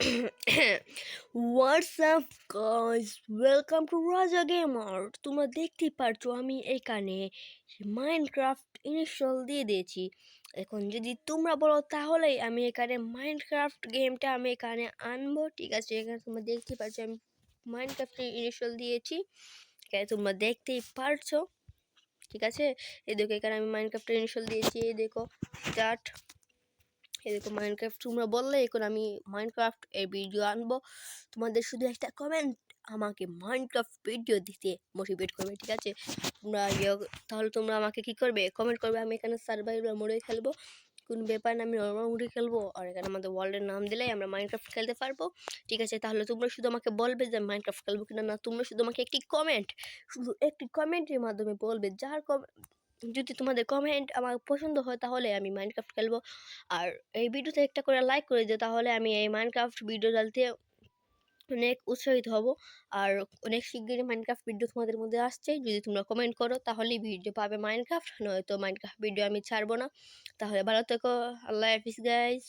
What's up guys? Welcome to Raja Gamer. তোমরা দেখতেই পারছো আমি এখানে মাইনক্রাফট ইনস্টল দিয়ে দিয়েছি। এখন যদি তোমরা বলো তাহলে আমি এখানে মাইনক্রাফট গেমটা আমি এখানে আনবো। ঠিক আছে, এখানে তোমরা দেখতেই পারছো আমি মাইনক্রাফট ইনস্টল দিয়েছি। এখানে তোমরা দেখতেই পারছো। ঠিক আছে, এই দেখো এখানে আমি মাইনক্রাফট ইনস্টল দিয়েছি। এই দেখো স্টার্ট। এই দেখো মাইনক্রাফট তোমরা বললে এখন আমি মাইনক্রাফট এর ভিডিও আনবো। তোমাদের শুধু একটা কমেন্ট আমাকে মাইনক্রাফট ভিডিও দিতে মোটিভেট করবে। ঠিক আছে, তোমরা তাহলে তোমরা আমাকে কি করবে, কমেন্ট করবে। আমি এখানে সার্ভাইভাল মোডে খেলবো, কোন ব্যাপার না, আমি নর্মাল মোডে খেলবো। আর এখানে আমাদের ওয়ার্ল্ডের নাম দিলেই আমরা মাইনক্রাফট খেলতে পারবো। ঠিক আছে, তাহলে তোমরা শুধু আমাকে বলবে যে মাইনক্রাফট খেলবো কিনা। না, তোমরা শুধু আমাকে শুধু একটি কমেন্টের মাধ্যমে বলবে। যদি তোমাদের কমেন্ট আমার পছন্দ হয় তাহলে আমি মাইনক্রাফট খেলবো। আর এই ভিডিওতে একটা করে লাইক করে দিও, তাহলে আমি এই মাইনক্রাফট ভিডিও ডালতে অনেক উৎসাহিত হব। আর অনেক শিগগিরই মাইনক্রাফট ভিডিও তোমাদের মধ্যে আসছে। যদি তোমরা কমেন্ট করো তাহলেই ভিডিও পাবে মাইনক্রাফট, নয়তো মাইনক্রাফট ভিডিও আমি ছাড়বো না। তাহলে ভালো থেকো, আল্লাহ হাফিজ গাইস।